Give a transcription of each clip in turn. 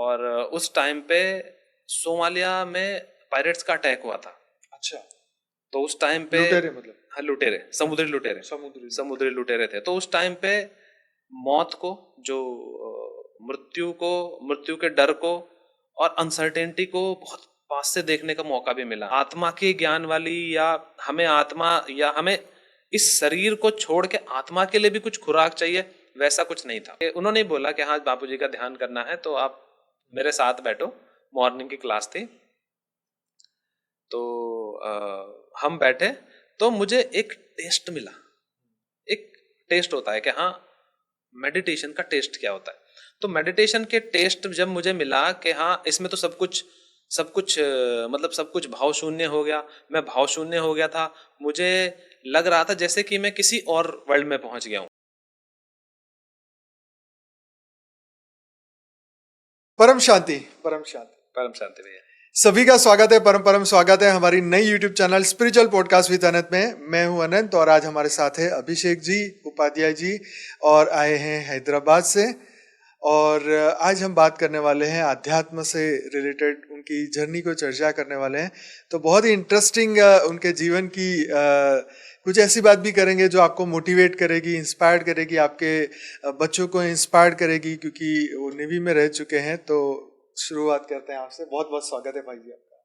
और उस टाइम पे सोमालिया में पायरेट्स का अटैक हुआ था। अच्छा। तो उस टाइम पे लुटेरे मतलब? हाँ, लुटेरे, समुद्री लुटेरे थे। तो उस टाइम पे मौत को, जो मृत्यु के डर को और अनसर्टेनिटी को बहुत पास से देखने का मौका भी मिला। आत्मा के ज्ञान वाली, या हमें इस शरीर को छोड़ के आत्मा के लिए भी कुछ खुराक चाहिए, वैसा कुछ नहीं था। उन्होंने बोला कि हाँ, बापूजी का ध्यान करना है तो आप मेरे साथ बैठो। मॉर्निंग की क्लास थी, तो हम बैठे, तो मुझे एक टेस्ट मिला। एक टेस्ट होता है कि हाँ, मेडिटेशन का टेस्ट क्या होता है। तो मेडिटेशन के टेस्ट जब मुझे मिला कि हाँ, इसमें तो सब कुछ मतलब सब कुछ भाव शून्य हो गया। मैं भाव शून्य हो गया था। मुझे लग रहा था जैसे कि मैं किसी और वर्ल्ड में पहुंच गया हूँ। परम शांति भैया। सभी का स्वागत है, परम स्वागत है हमारी नई YouTube channel spiritual podcast with Anant में। मैं हूं अनंत और आज हमारे साथ है अभिषेक जी उपाध्याय जी, और आए हैं हैदराबाद से। और आज हम बात करने वाले हैं अध्यात्म से रिलेटेड, उनकी जर्नी को चर्चा करने वाले हैं। तो बहुत ही इंटरेस्टिंग उनके जीवन की कुछ ऐसी बात भी करेंगे जो आपको मोटिवेट करेगी, इंस्पायर करेगी, आपके बच्चों को इंस्पायर करेगी, क्योंकि वो नेवी में रह चुके हैं। तो शुरुआत करते हैं आपसे। बहुत बहुत स्वागत है भाई जी आपका।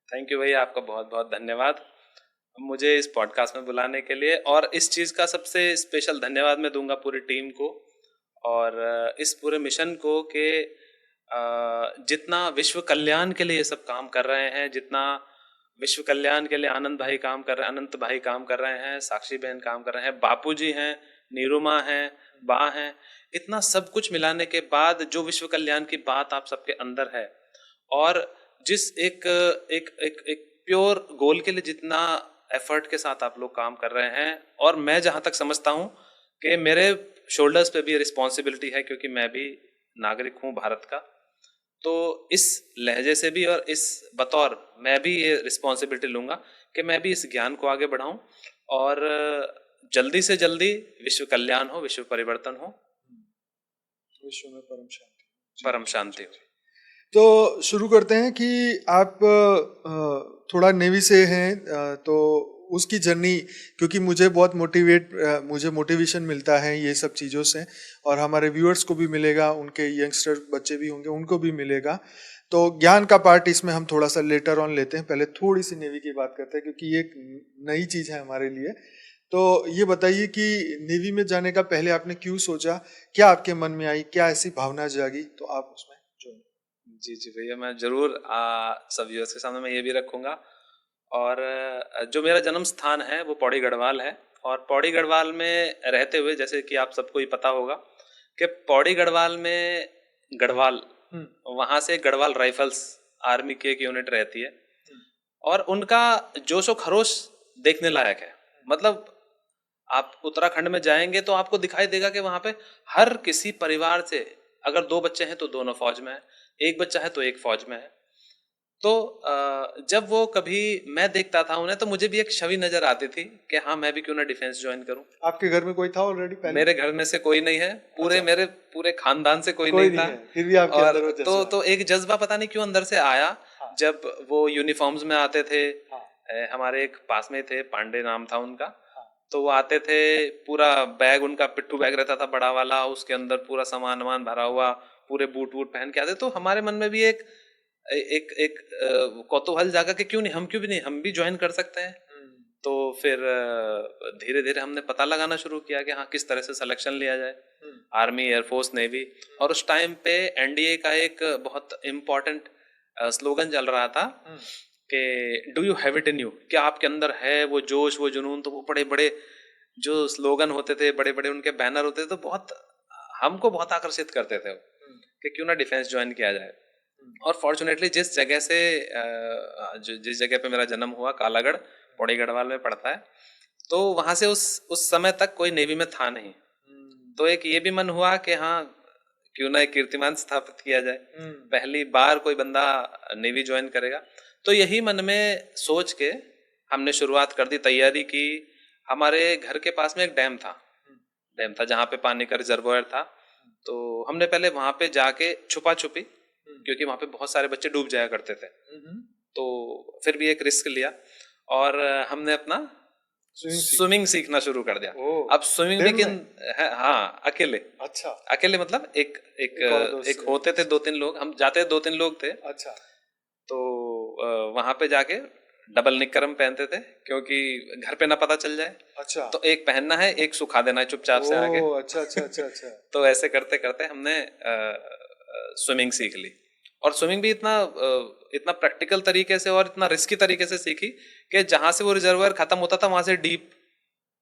थैंक यू भैया, आपका बहुत बहुत धन्यवाद मुझे इस पॉडकास्ट में बुलाने के लिए। और इस चीज़ का सबसे स्पेशल धन्यवाद मैं दूंगा पूरी टीम को और इस पूरे मिशन को कि जितना विश्व कल्याण के लिए ये सब काम कर रहे हैं, जितना विश्व कल्याण के लिए आनंद भाई काम कर रहे हैं, अनंत भाई काम कर रहे हैं, साक्षी बहन काम कर रहे हैं, बापूजी हैं, नीरुमा हैं, बा हैं, इतना सब कुछ मिलाने के बाद जो विश्व कल्याण की बात आप सबके अंदर है, और जिस एक एक एक एक प्योर गोल के लिए जितना एफर्ट के साथ आप लोग काम कर रहे हैं, और मैं जहां तक समझता हूं कि मेरे शोल्डर्स पे भी रिस्पॉन्सिबिलिटी है, क्योंकि मैं भी नागरिक हूं भारत का। तो इस लहजे से भी और इस बतौर मैं भी ये रिस्पॉन्सिबिलिटी लूंगा कि मैं भी इस ज्ञान को आगे बढ़ाऊं और जल्दी से जल्दी विश्व कल्याण हो, विश्व परिवर्तन हो, विश्व में परम शांति हो। तो शुरू करते हैं कि आप थोड़ा नेवी से हैं, तो उसकी जर्नी, क्योंकि मुझे बहुत मुझे मोटिवेशन मिलता है ये सब चीज़ों से, और हमारे व्यूअर्स को भी मिलेगा, उनके यंगस्टर बच्चे भी होंगे उनको भी मिलेगा। तो ज्ञान का पार्ट इसमें हम थोड़ा सा लेटर ऑन लेते हैं। पहले थोड़ी सी नेवी की बात करते हैं, क्योंकि ये एक नई चीज़ है हमारे लिए। तो ये बताइए कि नेवी में जाने का पहले आपने क्यों सोचा, क्या आपके मन में आई, क्या ऐसी भावना जागी, तो आप उसमें जी भैया, मैं जरूर सब व्यूअर्स के सामने मैं ये भी रखूंगा। और जो मेरा जन्म स्थान है वो पौड़ी गढ़वाल है, और पौड़ी गढ़वाल में रहते हुए, जैसे कि आप सबको ही पता होगा कि पौड़ी गढ़वाल में गढ़वाल, वहां से गढ़वाल राइफल्स आर्मी की एक यूनिट रहती है, और उनका जोश और खरोश देखने लायक है। मतलब आप उत्तराखंड में जाएंगे तो आपको दिखाई देगा कि वहां पे हर किसी परिवार से अगर 2 बच्चे हैं तो दोनों फौज में है, एक बच्चा है तो एक फौज में है। तो जब वो कभी मैं देखता था उन्हें, तो मुझे भी एक छवि नजर आती थी कि हाँ, मैं भी क्यों ना डिफेंस ज्वाइन करूं। आपके घर में कोई था ऑलरेडी पहले? मेरे घर में से कोई नहीं है, मेरे पूरे खानदान से कोई नहीं था। फिर भी आपके अंदर वो जज्बा तो एक जज्बा पता नहीं क्यों अंदर से आया। हाँ। जब वो यूनिफॉर्म्स में आते थे, हाँ। हमारे एक पास में थे, पांडे नाम था उनका। हाँ। तो वो आते थे, पूरा बैग उनका पिट्ठू बैग रहता था बड़ा वाला, उसके अंदर पूरा सामान भरा हुआ, पूरे बूट वूट पहन के आते। तो हमारे मन में भी एक एक एक कौतूहल जागा कि क्यों नहीं, हम भी ज्वाइन कर सकते हैं। तो फिर धीरे धीरे हमने पता लगाना शुरू किया कि हाँ, किस तरह से सिलेक्शन लिया जाए, आर्मी, एयरफोर्स, नेवी। और उस टाइम पे एनडीए का एक बहुत इम्पोर्टेंट स्लोगन चल रहा था कि do you have it in you, क्या आपके अंदर है वो जोश, वो जुनून। तो वो बड़े बड़े जो स्लोगन होते थे, बड़े बड़े उनके बैनर होते थे, तो बहुत हमको बहुत आकर्षित करते थे कि क्यों ना डिफेंस ज्वाइन किया जाए। और फॉर्चुनेटली जिस जगह पे मेरा जन्म हुआ, कालागढ़, पौड़ी गढ़वाल में पड़ता है, तो वहां से उस समय तक कोई नेवी में था नहीं। तो एक ये भी मन हुआ कि हाँ, क्यों ना एक कीर्तिमान स्थापित किया जाए, पहली बार कोई बंदा नेवी ज्वाइन करेगा। तो यही मन में सोच के हमने शुरुआत कर दी, तैयारी की। हमारे घर के पास में एक डैम था जहाँ पे पानी का रिजर्वोयर था। तो हमने पहले वहां पे जाके छुपा छुपी क्योंकि वहाँ पे बहुत सारे बच्चे डूब जाया करते थे। तो फिर भी एक रिस्क लिया और हमने अपना स्विमिंग सीखना शुरू कर दिया। अब स्विमिंग भी हाँ अकेले। अच्छा, अकेले मतलब एक एक एक दोस्त होते थे 2-3 लोग, हम जाते 2-3 लोग थे। अच्छा, तो वहां पे जाके डबल निक्कर हम पहनते थे क्योंकि घर पे ना पता चल जाए। अच्छा, तो एक पहनना है, एक सुखा देना है चुपचाप से आके। अच्छा अच्छा अच्छा अच्छा। तो ऐसे करते करते हमने स्विमिंग सीख ली। और स्विमिंग भी इतना प्रैक्टिकल तरीके से और इतना रिस्की तरीके से सीखी कि जहां से वो रिजर्वायर खत्म होता था वहां से डीप,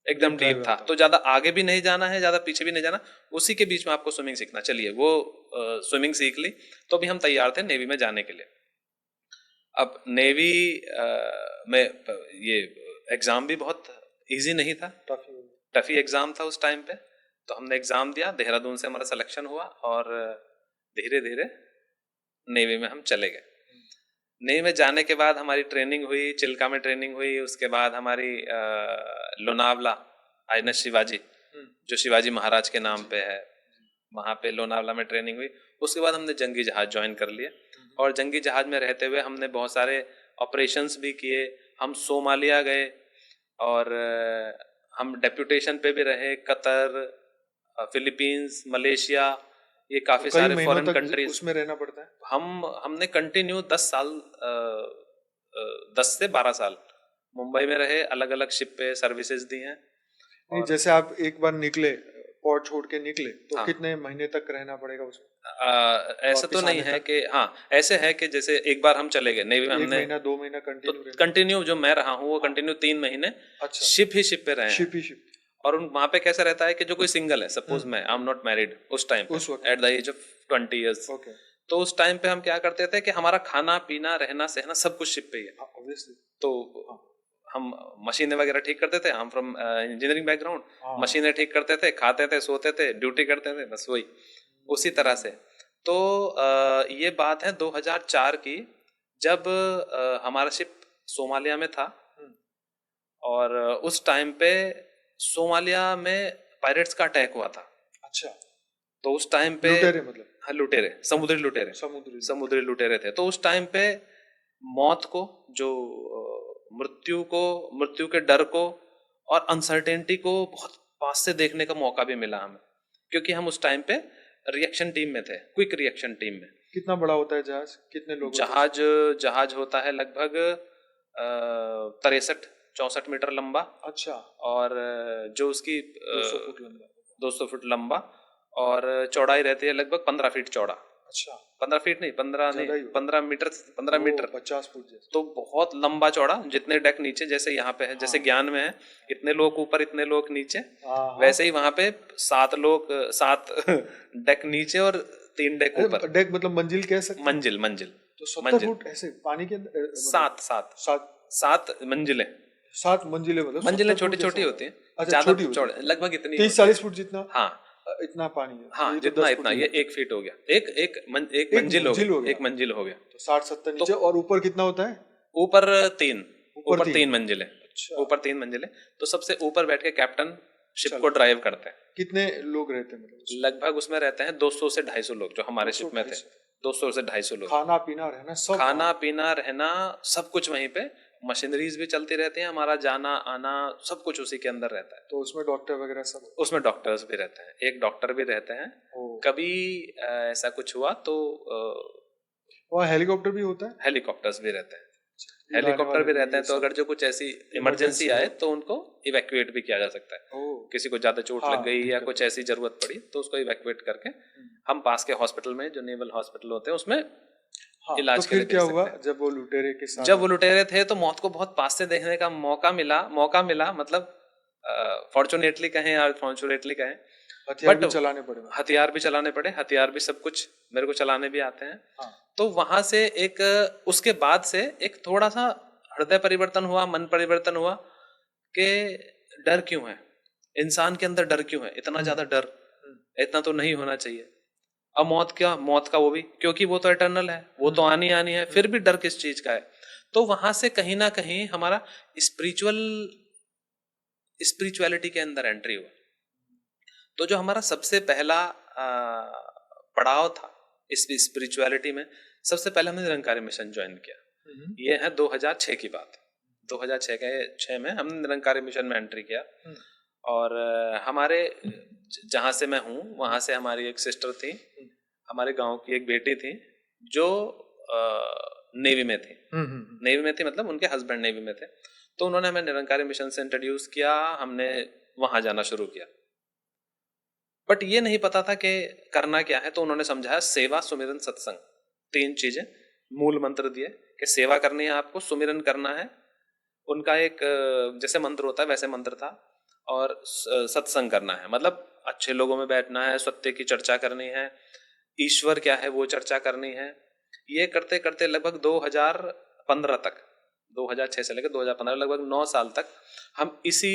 एकदम डीप था। तो ज्यादा आगे भी नहीं जाना है, ज्यादा पीछे भी नहीं जाना, उसी के बीच में आपको स्विमिंग सीखना। चलिए वो स्विमिंग सीख ली। तो भी हम तैयार थे नेवी में जाने के लिए। अब नेवी में ये एग्जाम भी बहुत इजी नहीं था, टफी एग्जाम था उस टाइम पे। तो हमने एग्जाम दिया, देहरादून से हमारा सिलेक्शन हुआ और धीरे धीरे नेवी में हम चले गए। नेवी में जाने के बाद हमारी ट्रेनिंग हुई, चिल्का में ट्रेनिंग हुई। उसके बाद हमारी लोनावला INS शिवाजी, जो शिवाजी महाराज के नाम पे है, वहाँ पे लोनावला में ट्रेनिंग हुई। उसके बाद हमने जंगी जहाज ज्वाइन कर लिए और जंगी जहाज में रहते हुए हमने बहुत सारे ऑपरेशंस भी किए। हम सोमालिया गए और हम डेप्यूटेशन पे भी रहे, कतर, फिलीपींस, मलेशिया, ये काफी तो सारे फॉरेन कंट्रीज उसमें रहना पड़ता है। हमने कंटिन्यू 10 साल 10 से 12 साल मुंबई में रहे, अलग अलग शिप पे सर्विसेज दी हैं। नहीं, जैसे आप एक बार निकले, पोर्ट छोड़ के निकले, तो हाँ। कितने महीने तक रहना पड़ेगा उसमें? ऐसा तो नहीं है कि हाँ, ऐसे है कि जैसे एक बार हम चले गए नेवी में, हमने 1 महीना 2 महीना कंटिन्यू कंटिन्यू जो मैं रहा हूँ वो कंटिन्यू 3 महीने अच्छा, शिप पे रहे हैं। शिप और वहां पे कैसा रहता है कि जो कोई सिंगल है, सपोज मैं आई एम नॉट मैरिड उस टाइम पे, at the age of 20 years, तो उस टाइम पे हम क्या करते थे कि हमारा खाना पीना रहना सहना सब कुछ शिप पे ही है। तो हम मशीनें वगैरह ठीक करते थे, हम फ्रॉम इंजीनियरिंग बैकग्राउंड, मशीनें ठीक करते थे, खाते थे, सोते थे, ड्यूटी करते थे, बस वही उसी तरह से। तो ये बात है 2004 की, जब हमारा शिप सोमालिया में था और उस टाइम पे सोमालिया में पायरेट्स का अटैक हुआ था। अच्छा। तो उस टाइम पे लुटेरे, मतलब हाँ लुटेरे, समुद्री लुटेरे थे। तो उस टाइम पे मौत को, जो मृत्यु के डर को और अनसर्टेनिटी को बहुत पास से देखने का मौका भी मिला हमें, क्योंकि हम उस टाइम पे रिएक्शन टीम में थे, क्विक रिएक्शन टीम में। कितना बड़ा होता है जहाज, कितने लोग? जहाज होता है लगभग 63-64 मीटर लंबा। अच्छा। और जो उसकी 200 फुट लंबा और चौड़ाई रहती है लगभग 15 फीट चौड़ा। अच्छा। 15 फीट नहीं, 15 मीटर, 50 फुट। तो बहुत लंबा चौड़ा, जितने डेक नीचे, जैसे यहाँ पे है, जैसे ज्ञान में है इतने लोग ऊपर इतने लोग नीचे, वैसे ही वहां पे 7 डेक नीचे और 3 डेक ऊपर। डेक मतलब मंजिल कह सकते हैं? मंजिल। तो 70 फुट ऐसे पानी के अंदर? 7 मंजिलें। 7 मंजिलें, मतलब मंजिलें छोटी छोटी होती हैं। अच्छा, छोटी चौड़े लगभग इतनी 30-40 फुट जितना। हाँ, इतना पानी है। हाँ, जितना इतना, ये 1 फीट हो गया, एक मंजिल हो गया, एक मंजिल हो गया। तो 60-70 नीचे, और ऊपर कितना होता है? ऊपर 3 मंजिलें। अच्छा। ऊपर 3 मंजिलें। तो सबसे ऊपर बैठ के कैप्टन शिप को ड्राइव करते हैं। कितने लोग रहते हैं मतलब? लगभग उसमें रहते हैं 200 से 250 लोग, जो हमारे शिप में थे 200 से 250 लोग। खाना पीना रहना सब? खाना पीना रहना सब कुछ वहीं पे, मशीनरीज भी चलती रहती हैं, हमारा जाना आना सब कुछ उसी के अंदर रहता है। तो उसमें डॉक्टर वगैरह सब? उसमें डॉक्टर्स भी रहते हैं, एक डॉक्टर भी रहते हैं। कभी ऐसा कुछ हुआ तो वहाँ हेलीकॉप्टर भी होता है? हेलीकॉप्टर्स भी रहते हैं, हेलीकॉप्टर भी रहते हैं। तो अगर जो कुछ ऐसी इमरजेंसी आए तो उनको इवैक्यूएट भी किया जा सकता है। किसी को ज्यादा चोट लग गई या कुछ ऐसी जरूरत पड़ी तो उसको इवैक्यूएट करके हम पास के हॉस्पिटल में, जो नेवल हॉस्पिटल होते हैं, उसमें इलाज के लिए। क्या हुआ जब वो लुटेरे के साथ? जब वो लुटेरे थे तो मौत को बहुत पास से देखने का मौका मिला, मतलब फॉर्चुनेटली कहें या अनफॉर्चुनेटली कहें, हथियार भी चलाने पड़े। हथियार भी सब कुछ मेरे को चलाने भी आते हैं। तो वहां से उसके बाद से एक थोड़ा सा हृदय परिवर्तन हुआ, मन परिवर्तन हुआ कि डर क्यों है इंसान के अंदर, डर क्यों है इतना ज्यादा डर, इतना तो नहीं होना चाहिए। अब मौत का वो भी, क्योंकि वो तो इटर्नल है, वो तो आनी है, फिर भी डर किस चीज का है। तो वहां से कहीं ना कहीं हमारा स्पिरिचुअलिटी के अंदर एंट्री हुआ। तो जो हमारा सबसे पहला पड़ाव था इस स्पिरिचुअलिटी में, सबसे पहले हमने निरंकारी मिशन ज्वाइन किया। ये है 2006 की बात। 2006 में हमने निरंकारी मिशन में एंट्री किया। और हमारे जहाँ से मैं हूँ वहाँ से हमारी एक सिस्टर थी, हमारे गांव की एक बेटी थी जो नेवी में थी। नेवी में थी मतलब उनके हस्बैंड नेवी में थे। तो उन्होंने हमें निरंकारी मिशन से इंट्रोड्यूस किया, हमने वहाँ जाना शुरू किया। बट ये नहीं पता था कि करना क्या है। तो उन्होंने समझाया सेवा, सुमिरन, सत्संग, 3 चीजें मूल मंत्र दिए कि सेवा करनी है आपको, सुमिरन करना है, उनका एक जैसे मंत्र होता है वैसे मंत्र था, और सत्संग करना है, मतलब अच्छे लोगों में बैठना है, सत्य की चर्चा करनी है, ईश्वर क्या है वो चर्चा करनी है। ये करते करते लगभग 2015 तक, 2006 से लेकर 2015 लगभग 9 साल तक हम इसी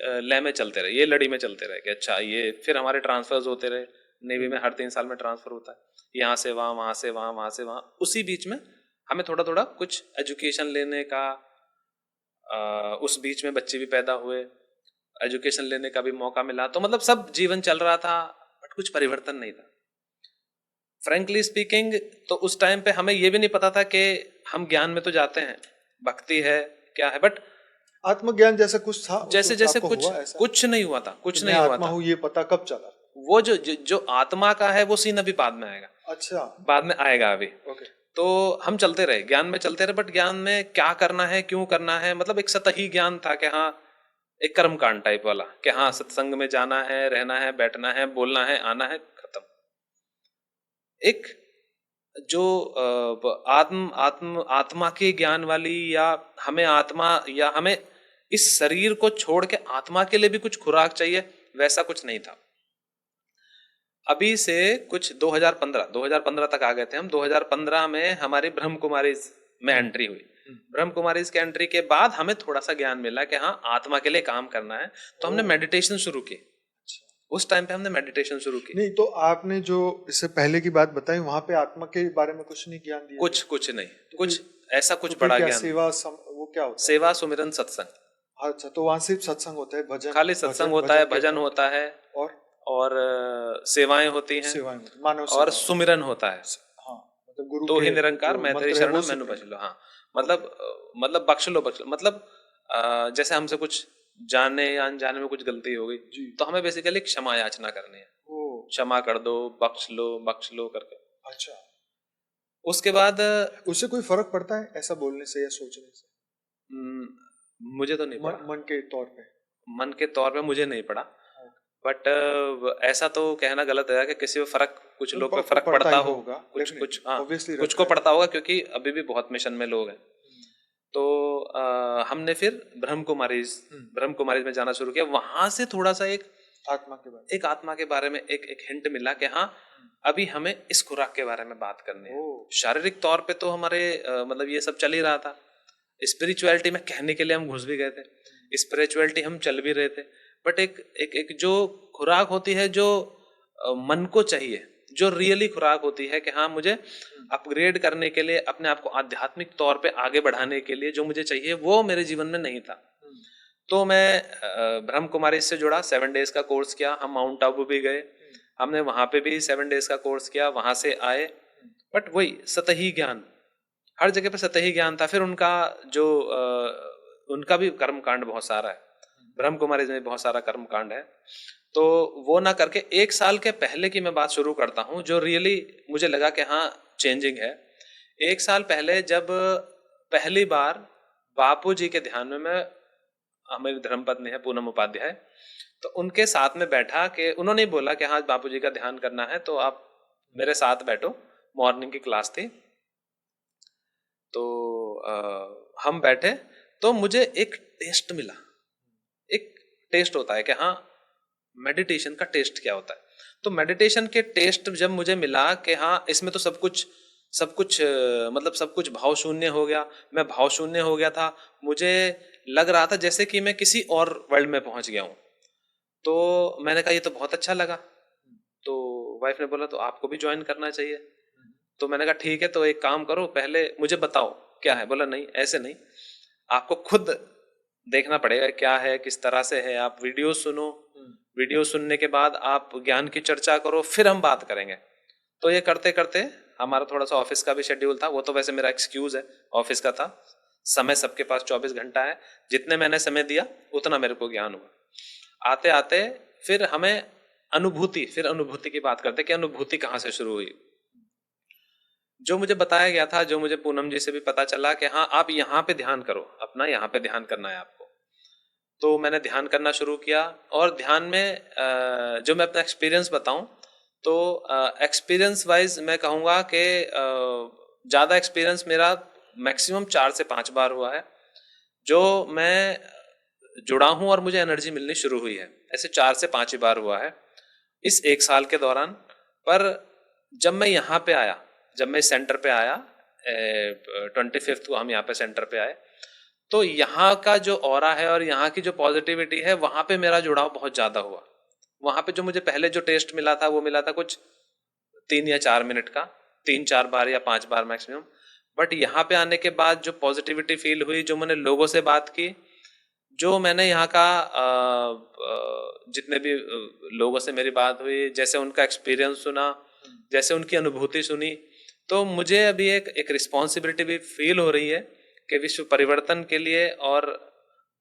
लय में चलते रहे, ये लड़ी में चलते रहे कि अच्छा ये। फिर हमारे ट्रांसफर्स होते रहे, नेवी में हर 3 साल में ट्रांसफर होता है, यहाँ से वहाँ, वहाँ से वहाँ, वहाँ से वहाँ। उसी बीच में हमें थोड़ा थोड़ा कुछ एजुकेशन लेने का, उस बीच में बच्चे भी पैदा हुए, एजुकेशन लेने का भी मौका मिला। तो मतलब सब जीवन चल रहा था बट कुछ परिवर्तन नहीं था फ्रैंकली स्पीकिंग। तो उस टाइम पे हमें ये भी नहीं पता था कि हम ज्ञान में तो जाते हैं, भक्ति है क्या है, बट आत्मज्ञान जैसा कुछ था जैसे जैसे कुछ नहीं हुआ था, कुछ नहीं हुआ आत्मा था। हूँ ये पता कब चला? वो जो आत्मा का है वो सीन अभी बाद में आएगा। अच्छा, बाद में आएगा अभी। ओके। तो हम चलते रहे, ज्ञान में चलते रहे, बट ज्ञान में क्या करना है, क्यों करना है, मतलब एक सतही ज्ञान था कि हाँ, एक कर्म कांड टाइप वाला कि हाँ सत्संग में जाना है, रहना है, बैठना है, बोलना है, आना है, खत्म। एक जो आत्मा के ज्ञान वाली, या हमें आत्मा, या हमें इस शरीर को छोड़ के आत्मा के लिए भी कुछ खुराक चाहिए, वैसा कुछ नहीं था। अभी से कुछ 2015 तक आ गए थे हम। 2015 में हमारी ब्रह्म कुमारी में एंट्री हुई। ब्रह्म कुमारी के एंट्री के बाद हमें थोड़ा सा ज्ञान मिला कि हाँ आत्मा के लिए काम करना है। तो हमने मेडिटेशन शुरू की। उस टाइम पे हमने मेडिटेशन शुरू की। नहीं तो आपने जो इससे पहले की बात बताई, वहां पे आत्मा के बारे में कुछ नहीं ज्ञान दिया? कुछ नहीं, कुछ ऐसा कुछ तो बड़ा क्या ज्ञान। वो क्या होता है? सेवा, सुमिरन, सत्संग। अच्छा, तो वहां सिर्फ सत्संग होता है, भजन? खाली सत्संग होता है, भजन होता है, और सेवाएं होती हैं, मानव और सुमिरन होता है। हाँ, मतलब गुरु तो के ही निरंकार मैं तेरी शरण मैनू बच लो। हाँ, मतलब बख्श लो, मतलब जैसे हमसे कुछ जाने या अनजाने में कुछ गलती हो गई तो हमें बेसिकली क्षमा याचना करनी है, क्षमा कर दो, बख्श लो करके। अच्छा, उसके बाद उससे कोई फर्क पड़ता है ऐसा बोलने से या सोचने से? मुझे तो नहीं पड़ा। मन के तौर पे मुझे नहीं पड़ा, बट ऐसा तो कहना गलत है कि किसी पे फर्क, कुछ लोग पे फर्क पड़ता हो, कुछ हाँ कुछ को पड़ता होगा, क्योंकि अभी भी बहुत मिशन में लोग हैं। तो हमने फिर ब्रह्म कुमारी में जाना शुरू किया। वहां से थोड़ा सा एक आत्मा के बारे में एक हिंट मिला कि हाँ अभी हमें इस खुराक के बारे में बात करनी है। शारीरिक तौर पे तो हमारे मतलब ये सब चल ही रहा था। स्पिरिचुअलिटी में कहने के लिए हम घुस भी गए थे, स्पिरिचुअलिटी हम चल भी रहे थे, बट एक जो खुराक होती है जो मन को चाहिए, जो रियली खुराक होती है कि हाँ मुझे अपग्रेड करने के लिए, अपने आप को आध्यात्मिक तौर पे आगे बढ़ाने के लिए जो मुझे चाहिए वो मेरे जीवन में नहीं था। तो मैं ब्रह्म कुमारी से जुड़ा, 7 डेज का कोर्स किया। हम माउंट आबू भी गए, हमने वहां पे भी 7 डेज का कोर्स किया, वहां से आए। बट वही सतही ज्ञान, हर जगह पे सतही ज्ञान था। फिर उनका जो उनका भी कर्म कांड बहुत सारा है, ब्रह्म कुमारी में बहुत सारा कर्म कांड है। तो वो ना करके 1 साल के पहले की मैं बात शुरू करता हूँ जो रियली मुझे लगा कि हाँ चेंजिंग है। 1 साल पहले जब पहली बार बापू जी के ध्यान में मैं, हमारी धर्मपत्नी है पूनम उपाध्याय, तो उनके साथ में बैठा कि उन्होंने बोला कि हाँ बापू जी का ध्यान करना है तो आप मेरे साथ बैठो। मॉर्निंग की क्लास थी तो हम बैठे, तो मुझे एक टेस्ट मिला। एक टेस्ट होता है कि हाँ मेडिटेशन का टेस्ट क्या होता है। तो मेडिटेशन के टेस्ट जब मुझे मिला कि हाँ इसमें तो सब कुछ मतलब सब कुछ भाव शून्य हो गया, मैं भाव शून्य हो गया था। मुझे लग रहा था जैसे कि मैं किसी और वर्ल्ड में पहुंच गया हूँ। तो मैंने कहा ये तो बहुत अच्छा लगा। तो वाइफ ने बोला तो आपको भी ज्वाइन करना चाहिए। तो मैंने कहा ठीक है, तो एक काम करो, पहले मुझे बताओ क्या है। बोला नहीं ऐसे नहीं, आपको खुद देखना पड़ेगा क्या है, किस तरह से है। आप वीडियो सुनो, वीडियो सुनने के बाद आप ज्ञान की चर्चा करो, फिर हम बात करेंगे। तो ये करते करते हमारा थोड़ा सा ऑफिस का भी शेड्यूल था, वो तो वैसे मेरा एक्सक्यूज है, ऑफिस का था, समय सबके पास 24 घंटा है, जितने मैंने समय दिया उतना मेरे को ज्ञान हुआ। आते आते फिर हमें अनुभूति की बात करते कि अनुभूति कहाँ से शुरू हुई। जो मुझे बताया गया था, जो मुझे पूनम जी से भी पता चला कि हाँ आप यहाँ पे ध्यान करो, अपना यहाँ पे ध्यान करना है आपको, तो मैंने ध्यान करना शुरू किया। और ध्यान में जो मैं अपना एक्सपीरियंस बताऊं तो एक्सपीरियंस वाइज मैं कहूँगा कि ज़्यादा एक्सपीरियंस मेरा मैक्सिमम 4 से 5 बार हुआ है जो मैं जुड़ा हूँ और मुझे एनर्जी मिलनी शुरू हुई है। ऐसे 4 से 5 ही बार हुआ है इस 1 साल के दौरान। पर जब मैं यहाँ पे आया, जब मैं सेंटर पे आया 25th को हम यहाँ पे सेंटर पे आए, तो यहाँ का जो ऑरा है और यहाँ की जो पॉजिटिविटी है, वहाँ पे मेरा जुड़ाव बहुत ज़्यादा हुआ। वहाँ पे जो मुझे पहले जो टेस्ट मिला था वो मिला था कुछ 3 या 4 मिनट का, 3-4 बार या 5 बार मैक्सिमम। बट यहाँ पे आने के बाद जो पॉजिटिविटी फील हुई, जो मैंने लोगों से बात की, जो मैंने यहाँ का जितने भी लोगों से मेरी बात हुई, जैसे उनका एक्सपीरियंस सुना, जैसे उनकी अनुभूति सुनी, तो मुझे अभी एक रिस्पॉन्सिबिलिटी भी फील हो रही है कि विश्व परिवर्तन के लिए और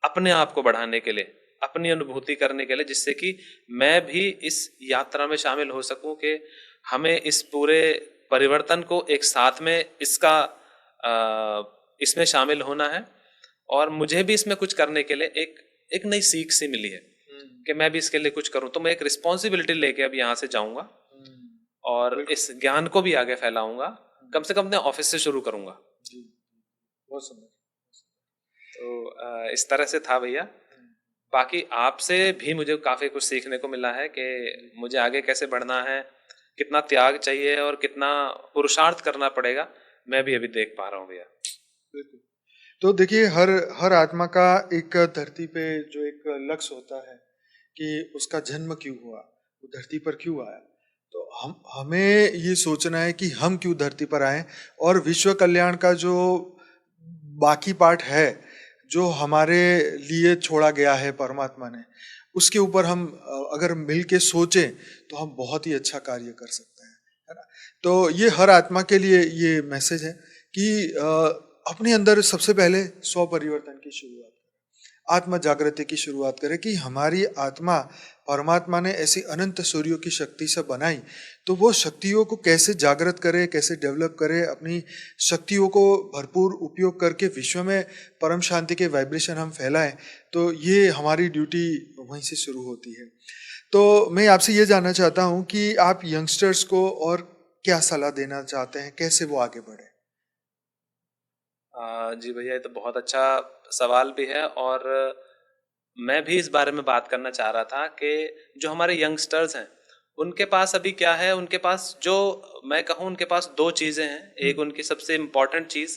अपने आप को बढ़ाने के लिए, अपनी अनुभूति करने के लिए, जिससे कि मैं भी इस यात्रा में शामिल हो सकूं कि हमें इस पूरे परिवर्तन को एक साथ में इसमें शामिल होना है। और मुझे भी इसमें कुछ करने के लिए एक नई सीख सी मिली है कि मैं भी इसके लिए कुछ करूं। तो मैं एक रिस्पॉन्सिबिलिटी लेके अब यहाँ से जाऊंगा और इस ज्ञान को भी आगे फैलाऊंगा, कम से कम अपने ऑफिस से शुरू करूंगा। बहुत सुंदर। तो इस तरह से था भैया। बाकी आपसे भी मुझे काफी कुछ सीखने को मिला है कि मुझे आगे कैसे बढ़ना है, कितना त्याग चाहिए और कितना पुरुषार्थ करना पड़ेगा, मैं भी अभी देख पा रहा हूँ भैया। तो देखिए, हर हर आत्मा का एक धरती पे जो एक लक्ष्य होता है कि उसका जन्म क्यों हुआ, वो धरती पर क्यों आया। तो हमें ये सोचना है कि हम क्यों धरती पर आए, और विश्व कल्याण का जो बाकी पार्ट है जो हमारे लिए छोड़ा गया है परमात्मा ने, उसके ऊपर हम अगर मिल के सोचें तो हम बहुत ही अच्छा कार्य कर सकते हैं, है ना। तो ये हर आत्मा के लिए ये मैसेज है कि अपने अंदर सबसे पहले स्व परिवर्तन की शुरुआत करें, आत्मा जागृति की शुरुआत करें कि हमारी आत्मा परमात्मा ने ऐसी अनंत सूर्यों की शक्ति से बनाई, तो वो शक्तियों को कैसे जागृत करे, कैसे डेवलप करे, अपनी शक्तियों को भरपूर उपयोग करके विश्व में परम शांति के वाइब्रेशन हम फैलाएं। तो ये हमारी ड्यूटी वहीं से शुरू होती है। तो मैं आपसे ये जानना चाहता हूँ कि आप यंगस्टर्स को और क्या सलाह देना चाहते हैं, कैसे वो आगे बढ़े। जी भैया, ये तो बहुत अच्छा सवाल भी है और मैं भी इस बारे में बात करना चाह रहा था कि जो हमारे यंगस्टर्स हैं उनके पास अभी क्या है, उनके पास जो मैं कहूँ उनके पास दो चीज़ें हैं। एक उनकी सबसे इम्पॉर्टेंट चीज़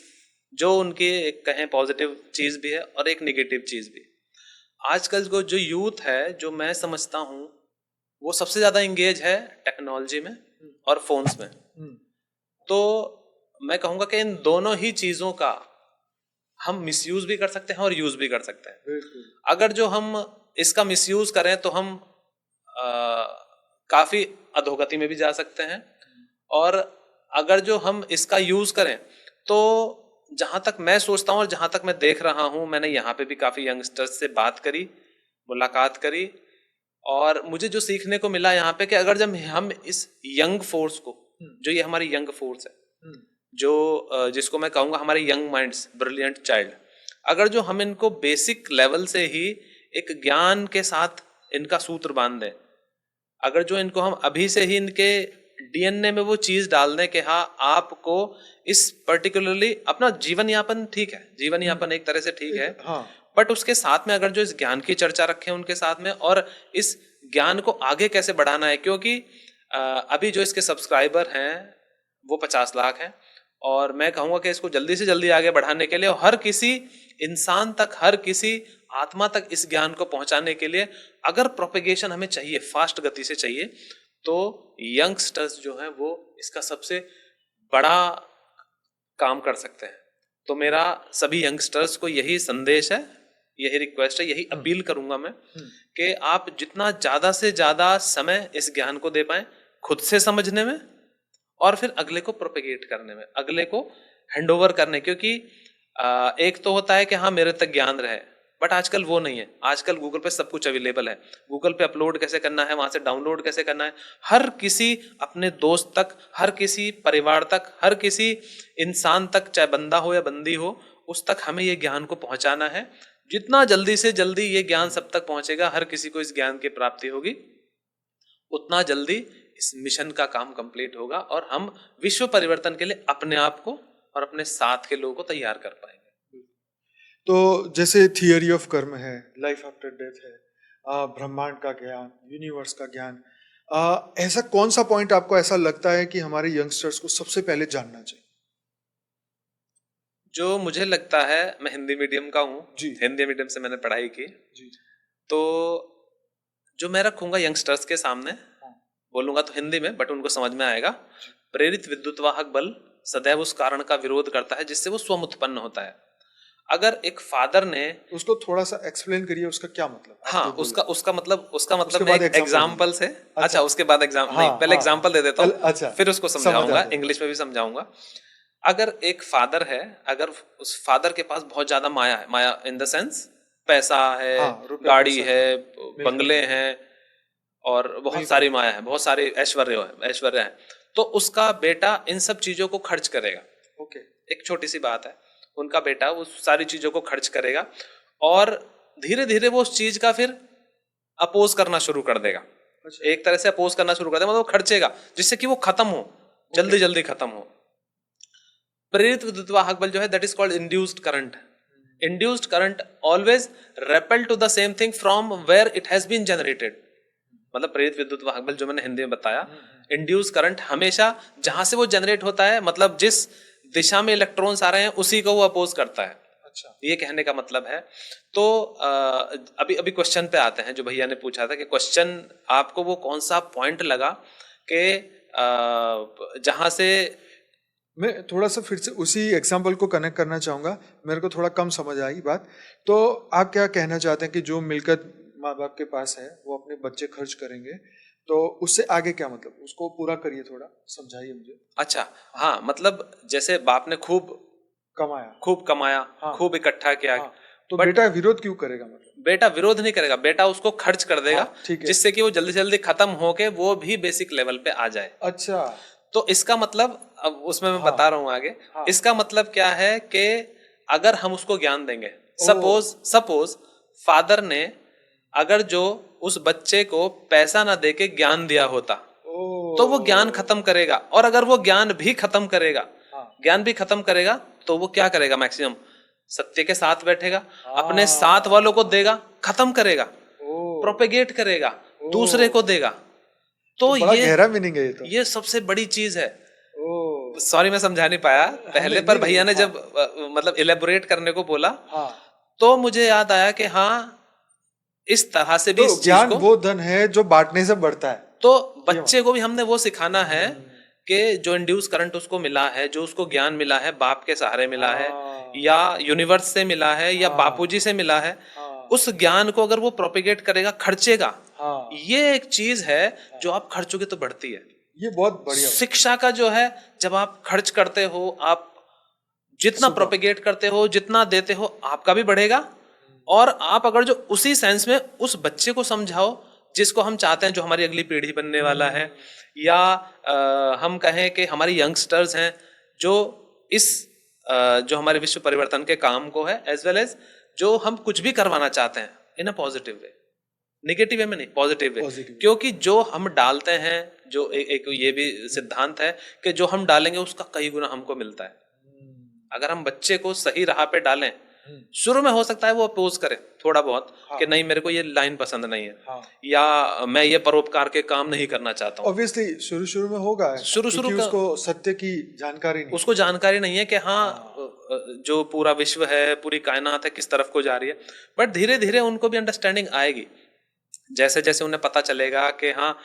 जो उनकी एक कहें पॉजिटिव चीज़ भी है और एक नेगेटिव चीज़ भी। आजकल को जो यूथ है, जो मैं समझता हूँ वो सबसे ज़्यादा इंगेज है टेक्नोलॉजी में और फोन्स में। तो मैं कहूँगा कि इन दोनों ही चीज़ों का हम मिसयूज भी कर सकते हैं और यूज भी कर सकते हैं। अगर जो हम इसका मिसयूज करें तो हम काफी अधोगति में भी जा सकते हैं, और अगर जो हम इसका यूज करें तो जहां तक मैं सोचता हूँ और जहां तक मैं देख रहा हूँ, मैंने यहाँ पे भी काफी यंगस्टर्स से बात करी, मुलाकात करी, और मुझे जो सीखने को मिला यहाँ पे कि अगर जब हम इस यंग फोर्स को, जो ये हमारी यंग फोर्स है, जो जिसको मैं कहूँगा हमारे यंग माइंड्स, ब्रिलियंट चाइल्ड, अगर जो हम इनको बेसिक लेवल से ही एक ज्ञान के साथ इनका सूत्र बांध दें, अगर जो इनको हम अभी से ही इनके डीएनए में वो चीज डाल दें कि हाँ आपको इस पर्टिकुलरली अपना जीवन यापन, ठीक है जीवन यापन एक तरह से ठीक है, हाँ, बट उसके साथ में अगर जो इस ज्ञान की चर्चा रखें उनके साथ में, और इस ज्ञान को आगे कैसे बढ़ाना है, क्योंकि अभी जो इसके सब्सक्राइबर हैं वो 50 लाख हैं, और मैं कहूँगा कि इसको जल्दी से जल्दी आगे बढ़ाने के लिए और हर किसी इंसान तक, हर किसी आत्मा तक इस ज्ञान को पहुंचाने के लिए अगर प्रोपेगेशन हमें चाहिए, फास्ट गति से चाहिए, तो यंगस्टर्स जो हैं वो इसका सबसे बड़ा काम कर सकते हैं। तो मेरा सभी यंगस्टर्स को यही संदेश है, यही रिक्वेस्ट है, यही अपील करूंगा मैं कि आप जितना ज्यादा से ज्यादा समय इस ज्ञान को दे पाएं, खुद से समझने में और फिर अगले को प्रोपेगेट करने में, अगले को हैंडओवर करने। क्योंकि एक तो होता है कि हाँ मेरे तक ज्ञान रहे, बट आजकल वो नहीं है। आजकल गूगल पे सब कुछ अवेलेबल है। गूगल पे अपलोड कैसे करना है, वहां से डाउनलोड कैसे करना है, हर किसी अपने दोस्त तक, हर किसी परिवार तक, हर किसी इंसान तक, चाहे बंदा हो या बंदी हो, उस तक हमें ये ज्ञान को पहुंचाना है। जितना जल्दी से जल्दी ये ज्ञान सब तक पहुंचेगा, हर किसी को इस ज्ञान की प्राप्ति होगी, उतना जल्दी इस मिशन का काम कंप्लीट होगा और हम विश्व परिवर्तन के लिए अपने आप को और अपने साथ के लोगों को तैयार कर पाएंगे। तो जैसे थियरी ऑफ कर्म है, लाइफ आफ्टर डेथ है, ब्रह्मांड का ज्ञान, यूनिवर्स का ज्ञान, ऐसा कौन सा पॉइंट आपको ऐसा लगता है कि हमारे यंगस्टर्स को सबसे पहले जानना चाहिए? जो मुझे लगता है, मैं हिंदी मीडियम का हूँ, हिंदी मीडियम से मैंने पढ़ाई की जी। तो जो मैं रखूंगा यंगस्टर्स के सामने, बोलूंगा तो हिंदी में बट उनको समझ में आएगा। प्रेरित विद्युतवाहक बल सदैव उस कारण का विरोध करता है जिससे वो स्वयं उत्पन्न होता है। अगर एक फादर ने, उसको थोड़ा सा एक्सप्लेन करिए, उसका क्या मतलब? हाँ, उसका मतलब मैं एक एग्जाम्पल से, अच्छा उसके बाद एग्जाम्पल नहीं, पहले एग्जाम्पल दे देता हूँ, अच्छा, फिर उसको समझाऊंगा, इंग्लिश में भी समझाऊंगा। अगर एक फादर है, अगर उस फादर के पास बहुत ज्यादा माया है, माया इन द सेंस पैसा है, गाड़ी है, बंगले हैं और बहुत सारी माया है, बहुत सारी ऐश्वर्य है, तो उसका बेटा इन सब चीजों को खर्च करेगा। ओके, एक छोटी सी बात है, उनका बेटा उस सारी चीजों को खर्च करेगा और धीरे धीरे वो उस चीज का फिर अपोज करना शुरू कर देगा। अच्छा। एक तरह से अपोज करना शुरू कर देगा, मतलब वो खर्चेगा जिससे कि वो खत्म हो, जल्दी जल्दी खत्म हो। प्रेरित विद्युतवाहक बल जो है, that is called induced current. Induced current always repel to the same thing from where it has been generated. मतलब प्रेरित विद्युतवाहक बल जो मैंने हिंदी में बताया, इंड्यूस करंट हमेशा जहां से वो जनरेट होता है, मतलब जिस दिशा में इलेक्ट्रॉन्स आ रहे हैं उसी को वो अपोज करता है। अच्छा, ये कहने का मतलब है। तो अभी क्वेश्चन पे आते हैं जो भैया ने पूछा था कि क्वेश्चन आपको वो कौन सा पॉइंट लगा कि जहां से, मैं थोड़ा सा फिर से उसी एग्जाम्पल को कनेक्ट करना चाहूँगा, मेरे को थोड़ा कम समझ आई बात। तो आप क्या कहना चाहते हैं कि जो मिलकत माँ बाप के पास है वो अपने बच्चे खर्च करेंगे, तो उससे आगे क्या मतलब, उसको पूरा करिए, थोड़ा समझाइए मुझे। अच्छा, हाँ, मतलब जैसे बाप ने खूब कमाया, हाँ, खूब इकट्ठा किया, हाँ, तो बेटा विरोध क्यों करेगा? मतलब बेटा विरोध नहीं करेगा, बेटा उसको खर्च कर देगा, हाँ, जिससे कि वो जल्दी जल्दी खत्म होके वो भी बेसिक लेवल पे आ जाए। अच्छा, तो इसका मतलब, अब उसमें मैं बता रहा हूँ आगे, इसका मतलब क्या है कि अगर हम उसको ज्ञान देंगे, सपोज फादर ने अगर जो उस बच्चे को पैसा ना देके ज्ञान दिया होता, तो वो ज्ञान खत्म करेगा। और अगर वो ज्ञान भी खत्म करेगा, तो वो क्या करेगा? मैक्सिमम सत्य के साथ बैठेगा, अपने साथ वालों को देगा, खत्म करेगा, प्रोपेगेट करेगा, दूसरे को देगा। तो बड़ा गहरा मीनिंग है ये। तो ये सबसे बड़ी चीज है। सॉरी मैं समझा नहीं पाया पहले, पर भैया ने जब मतलब इलेबोरेट करने को बोला, तो मुझे याद आया कि हाँ, इस तरह से भी तो ज्ञान वो धन है जो बांटने से बढ़ता है। तो बच्चे को भी हमने वो सिखाना है कि जो इंड्यूस करंट उसको मिला है, जो उसको ज्ञान मिला है, बाप के सहारे मिला है या यूनिवर्स से मिला है या बापूजी से मिला है, उस ज्ञान को अगर वो प्रोपेगेट करेगा, खर्चेगा, ये एक चीज है जो आप खर्चोगे तो बढ़ती है। ये बहुत बढ़िया। शिक्षा का जो है, जब आप खर्च करते हो, आप जितना प्रोपेगेट करते हो, जितना देते हो, आपका भी बढ़ेगा। और आप अगर जो उसी सेंस में उस बच्चे को समझाओ जिसको हम चाहते हैं, जो हमारी अगली पीढ़ी बनने वाला है, या हम कहें कि हमारी यंगस्टर्स हैं जो इस जो हमारे विश्व परिवर्तन के काम को है, एज वेल एज जो हम कुछ भी करवाना चाहते हैं इन a positive way, negative way में नहीं, पॉजिटिव वे। क्योंकि जो हम डालते हैं, जो एक ये भी सिद्धांत है कि जो हम डालेंगे उसका कई गुना हमको मिलता है। अगर हम बच्चे को सही राह पे डालें, शुरू में हो सकता है वो अपोज करे थोड़ा बहुत, कि नहीं मेरे को ये लाइन पसंद नहीं है, या मैं ये परोपकार के काम नहीं करना चाहता हूँ। ऑब्वियसली शुरू में होगा, शुरू उसको सत्य की जानकारी नहीं, उसको जानकारी नहीं है कि हाँ जो पूरा विश्व है, पूरी कायनात है, किस तरफ को जा रही है। बट धीरे धीरे उनको भी अंडरस्टैंडिंग आएगी, जैसे जैसे उन्हें पता चलेगा कि हाँ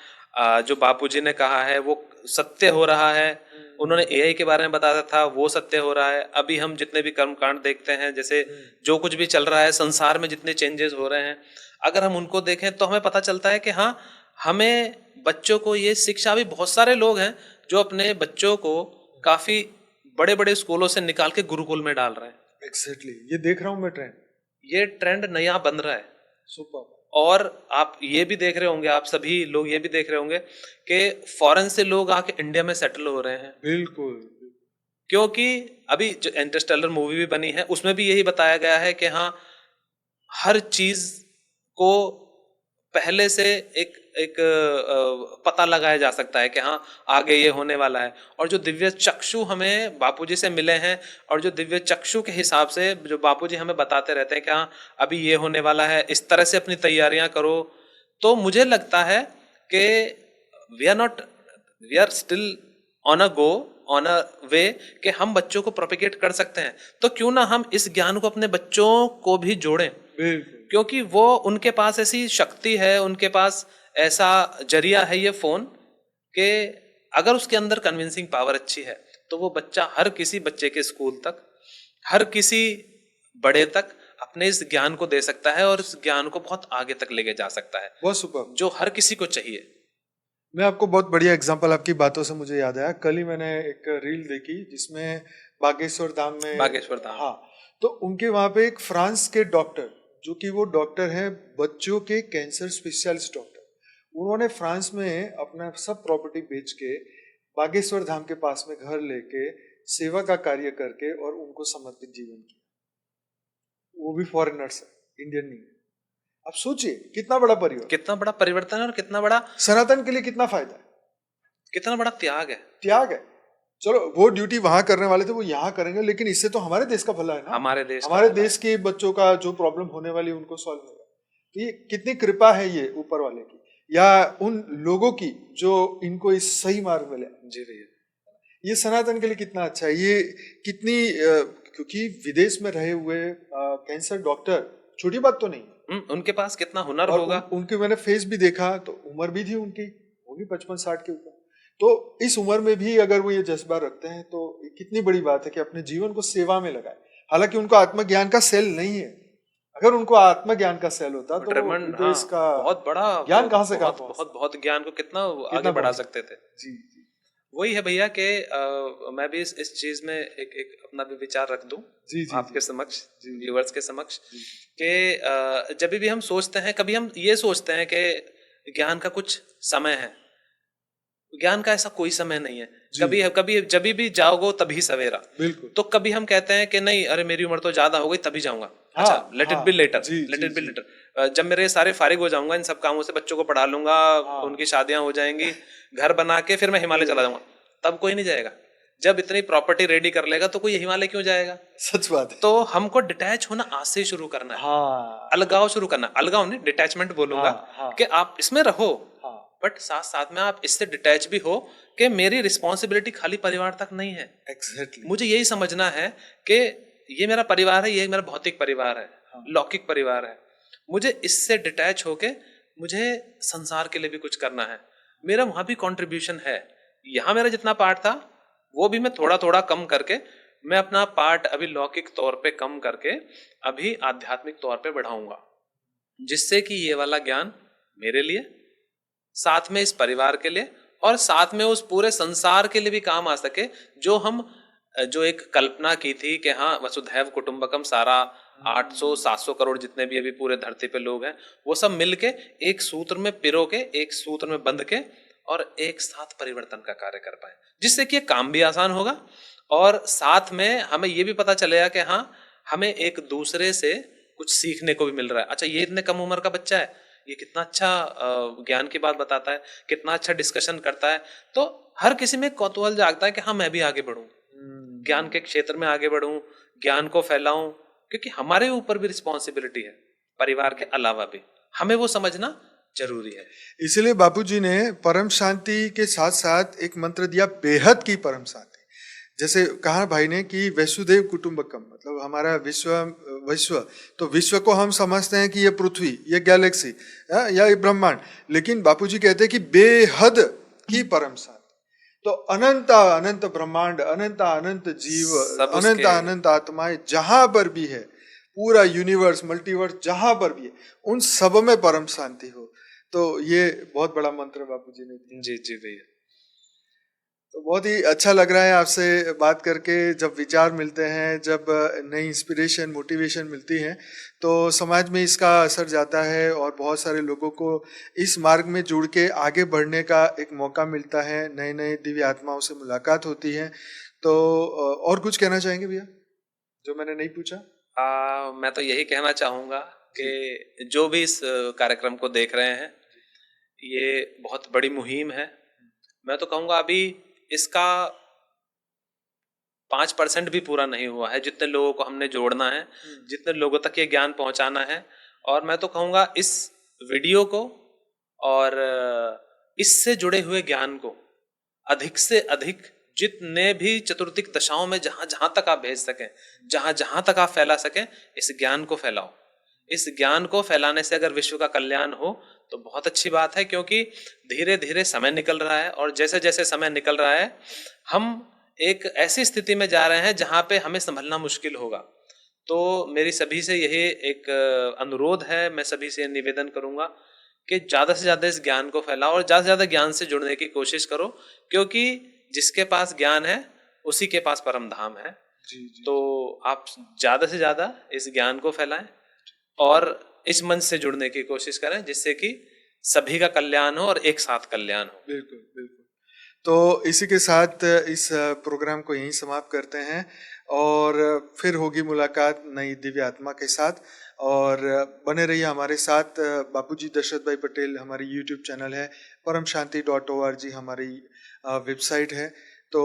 जो बापूजी ने कहा है वो सत्य हो रहा है, उन्होंने एआई के बारे में बताया था वो सत्य हो रहा है। अभी हम जितने भी कर्मकांड देखते हैं, जैसे जो कुछ भी चल रहा है संसार में, जितने चेंजेस हो रहे हैं, अगर हम उनको देखें तो हमें पता चलता है कि हाँ, हमें बच्चों को ये शिक्षा, भी बहुत सारे लोग हैं जो अपने बच्चों को काफी बड़े बड़े स्कूलों से निकाल के गुरुकुल में डाल रहे हैं। एग्जैक्टली, ये देख रहा हूँ मैं ट्रेंड। ये ट्रेंड नया बन रहा है। सुपर। और आप ये भी देख रहे होंगे, आप सभी लोग ये भी देख रहे होंगे कि फॉरेन से लोग आके इंडिया में सेटल हो रहे हैं। बिल्कुल। क्योंकि अभी जो इंटरस्टेलर मूवी भी बनी है उसमें भी यही बताया गया है कि हाँ, हर चीज को पहले से एक एक पता लगाया जा सकता है कि हाँ आगे ये होने वाला है। और जो दिव्य चक्षु हमें बापूजी से मिले हैं, और जो दिव्य चक्षु के हिसाब से जो बापूजी हमें बताते रहते हैं कि हाँ अभी ये होने वाला है, इस तरह से अपनी तैयारियां करो, तो मुझे लगता है कि we are still on a go, on a way, कि हम बच्चों को प्रोपिगेट कर सकते हैं। तो क्यों ना हम इस ज्ञान को अपने बच्चों को भी जोड़ें, क्योंकि वो उनके पास ऐसी शक्ति है, उनके पास ऐसा जरिया है ये फोन, कि अगर उसके अंदर कन्विंसिंग पावर अच्छी है तो वो बच्चा, हर किसी बच्चे के स्कूल तक, हर किसी बड़े तक अपने इस ज्ञान को दे सकता है और इस ज्ञान को बहुत आगे तक लेके जा सकता है, बहुत सुपर, जो हर किसी को चाहिए। मैं आपको बहुत बढ़िया एग्जांपल, आपकी बातों से मुझे याद आया, कल ही मैंने एक रील देखी जिसमें बागेश्वर धाम में, बागेश्वर धाम, हाँ, तो उनके वहां पे एक फ्रांस के डॉक्टर, जो कि वो डॉक्टर हैं बच्चों के कैंसर स्पेशलिस्ट डॉक्टर, उन्होंने फ्रांस में अपना सब प्रॉपर्टी बेच के बागेश्वर धाम के पास में घर लेके सेवा का कार्य करके और उनको समर्पित जीवन किया। वो भी फॉरेनर्स है, इंडियन नहीं है। अब सोचिए कितना बड़ा परिवर्तन, कितना बड़ा परिवर्तन है, और कितना बड़ा सनातन के लिए कितना फायदा है, कितना बड़ा त्याग है। त्याग है। चलो वो ड्यूटी वहां करने वाले थे वो यहाँ करेंगे, लेकिन इससे तो हमारे देश का भला है ना, हमारे देश के बच्चों का जो प्रॉब्लम होने वाली है उनको सॉल्व होगा। तो ये कितनी कृपा है ये ऊपर वाले की, या उन लोगों की जो इनको इस सही मार्ग मिले। जी भैया, ये सनातन के लिए कितना अच्छा है। ये कितनी क्योंकि विदेश में रहे हुए कैंसर डॉक्टर छोटी बात तो नहीं, उनके पास कितना हुनर होगा। उनके मैंने फेस भी देखा, तो उम्र भी थी उनकी, वो भी 55-60 के ऊपर। तो इस उम्र में भी अगर वो ये जज्बा रखते हैं तो कितनी बड़ी बात है कि अपने जीवन को सेवा में लगाए। हालांकि उनको आत्मज्ञान का सेल नहीं है, अगर उनको आत्मज्ञान का सेल होता तो इसका बहुत बड़ा ज्ञान कहाँ से बहुत ज्ञान को कितना आगे बढ़ा सकते थे। जी, वही है भैया कि मैं भी इस चीज में एक अपना भी विचार रख दूं आपके समक्ष, व्यूअर्स के समक्ष, कि जब भी हम सोचते हैं, कभी हम ये सोचते हैं कि ज्ञान का कुछ समय है, ज्ञान का ऐसा कोई समय नहीं है। कभी जब भी जाओगे तभी सवेरा। तो कभी हम कहते हैं कि नहीं, अरे मेरी उम्र तो ज्यादा हो गई तभी जाऊंगा, अच्छा let it be later, let it be later, जब मेरे सारे फारिग हो जाऊंगा इन सब कामों से, बच्चों को पढ़ा लूंगा, उनकी शादियां हो जाएंगी, घर बना के फिर मैं हिमालय चला जाऊंगा, तब कोई नहीं जाएगा। जब इतनी प्रॉपर्टी रेडी कर लेगा तो कोई हिमालय क्यों जाएगा। सच बात है। तो हमको डिटैच होना आज से शुरू करना है। अलगाव शुरू करना, अलगाव नहीं, डिटैचमेंट बोलूंगा, कि आप इसमें रहो, बट साथ साथ में आप इससे डिटैच भी हो कि मेरी रिस्पॉन्सिबिलिटी खाली परिवार तक नहीं है। एग्जैक्टली। मुझे यही समझना है कि ये मेरा परिवार है, ये मेरा भौतिक परिवार है, लौकिक परिवार है, मुझे इससे डिटैच होके मुझे संसार के लिए भी कुछ करना है, मेरा वहां भी कंट्रीब्यूशन है। यहाँ मेरा जितना पार्ट था वो भी मैं थोड़ा थोड़ा कम करके, मैं अपना पार्ट अभी लौकिक तौर पे कम करके अभी आध्यात्मिक तौर पे बढ़ाऊंगा, जिससे कि ये वाला ज्ञान मेरे लिए, साथ में इस परिवार के लिए, और साथ में उस पूरे संसार के लिए भी काम आ सके। जो एक कल्पना की थी कि हाँ वसुधैव कुटुंबकम, सारा 800-700 करोड़ जितने भी अभी पूरे धरती पे लोग हैं, वो सब मिलके एक सूत्र में पिरो के, एक सूत्र में बंध के, और एक साथ परिवर्तन का कार्य कर पाए, जिससे कि काम भी आसान होगा, और साथ में हमें ये भी पता चलेगा कि हाँ हमें एक दूसरे से कुछ सीखने को भी मिल रहा है। अच्छा, ये इतने कम उम्र का बच्चा है, ये कितना अच्छा ज्ञान की बात बताता है, कितना अच्छा डिस्कशन करता है, तो हर किसी में कौतूहल जागता है कि हाँ मैं भी आगे बढ़ूं, ज्ञान के क्षेत्र में आगे बढ़ूं, ज्ञान को फैलाऊं, क्योंकि हमारे ऊपर भी रिस्पॉन्सिबिलिटी है, परिवार के अलावा भी हमें वो समझना जरूरी है। इसलिए बापूजी ने परम शांति के साथ साथ एक मंत्र दिया, बेहद की परम शांति। जैसे कहा भाई ने कि वसुधैव कुटुंबकम, मतलब हमारा विश्व, तो विश्व को हम समझते हैं कि ये पृथ्वी, ये गैलेक्सी या ये ब्रह्मांड, लेकिन बापूजी कहते हैं कि बेहद की परम शांति। तो अनंत अनंत ब्रह्मांड, अनंत अनंत जीव, अनंत अनंत आत्माएं जहां पर भी है, पूरा यूनिवर्स, मल्टीवर्स जहां पर भी है, उन सब में परम शांति हो। तो ये बहुत बड़ा मंत्र बापूजी ने दिया। जी जी भैया। तो बहुत ही अच्छा लग रहा है आपसे बात करके। जब विचार मिलते हैं, जब नई इंस्पिरेशन मोटिवेशन मिलती है, तो समाज में इसका असर जाता है और बहुत सारे लोगों को इस मार्ग में जुड़ के आगे बढ़ने का एक मौका मिलता है, नए नए दिव्य आत्माओं से मुलाकात होती है। तो और कुछ कहना चाहेंगे भैया जो मैंने नहीं पूछा? मैं तो यही कहना चाहूँगा जी। कि जो भी इस कार्यक्रम को देख रहे हैं, ये बहुत बड़ी मुहिम है। मैं तो कहूँगा अभी इसका 5% भी पूरा नहीं हुआ है, जितने लोगों को हमने जोड़ना है, जितने लोगों तक ये ज्ञान पहुंचाना है। और मैं तो कहूँगा इस वीडियो को और इससे जुड़े हुए ज्ञान को अधिक से अधिक जितने भी चतुर्दिक दशाओं में जहाँ जहाँ तक आप भेज सकें, जहाँ जहाँ तक आप फैला सकें, इस ज्ञान को फैलाओ। इस ज्ञान को फैलाने से अगर विश्व का कल्याण हो तो बहुत अच्छी बात है, क्योंकि धीरे धीरे समय निकल रहा है और जैसे जैसे समय निकल रहा है हम एक ऐसी स्थिति में जा रहे हैं जहाँ पे हमें संभलना मुश्किल होगा। तो मेरी सभी से यही एक अनुरोध है, मैं सभी से निवेदन करूंगा कि ज़्यादा से ज़्यादा इस ज्ञान को फैलाओ और ज़्यादा से ज़्यादा ज्ञान से जुड़ने की कोशिश करो, क्योंकि जिसके पास ज्ञान है उसी के पास परम धाम है। जी जी। तो आप ज़्यादा से ज़्यादा इस ज्ञान को फैलाएं और इस मंच से जुड़ने की कोशिश करें, जिससे कि सभी का कल्याण हो और एक साथ कल्याण हो। बिल्कुल बिल्कुल। तो इसी के साथ इस प्रोग्राम को यहीं समाप्त करते हैं और फिर होगी मुलाकात नई दिव्य आत्मा के साथ। और बने रहिए हमारे साथ। बापूजी दशरथ भाई पटेल हमारी यूट्यूब चैनल है, paramshanti.org हमारी वेबसाइट है। तो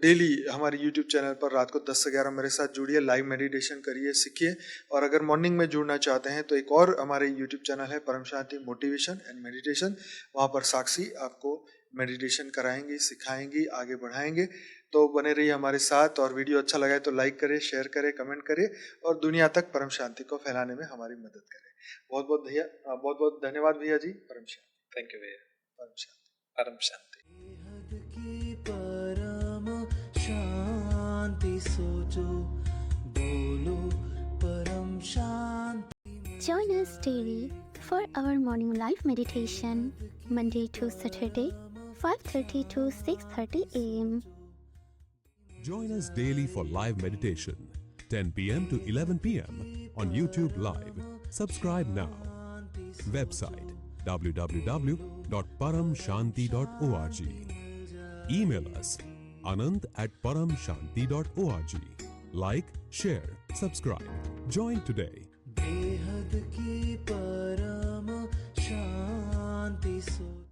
डेली हमारे यूट्यूब चैनल पर रात को 10 से 11 मेरे साथ जुड़िए, लाइव मेडिटेशन करिए, सीखिए। और अगर मॉर्निंग में जुड़ना चाहते हैं तो एक और हमारे यूट्यूब चैनल है परम शांति मोटिवेशन एंड मेडिटेशन। वहाँ पर साक्षी आपको मेडिटेशन कराएंगी, सिखाएंगी, आगे बढ़ाएंगे। तो बने रहिए हमारे साथ। और वीडियो अच्छा लगा है तो लाइक करें, शेयर करें, कमेंट करें और दुनिया तक परम शांति को फैलाने में हमारी मदद करें। बहुत बहुत भैया, बहुत बहुत धन्यवाद भैया जी। परम शांति। थैंक यू भैया। परम शांति। परम शांति। परम शांति सोचो, बोलो परम शांति। Join us daily for our morning live meditation, Monday to Saturday, 5:30 to 6:30 a.m. Join us daily for live meditation, 10 p.m. to 11 p.m. on YouTube Live. Subscribe now. Website www.paramshanti.org. Email us anant@paramshanti.org. Like, share, subscribe. Join today. बेहद की परम शांति सोचो।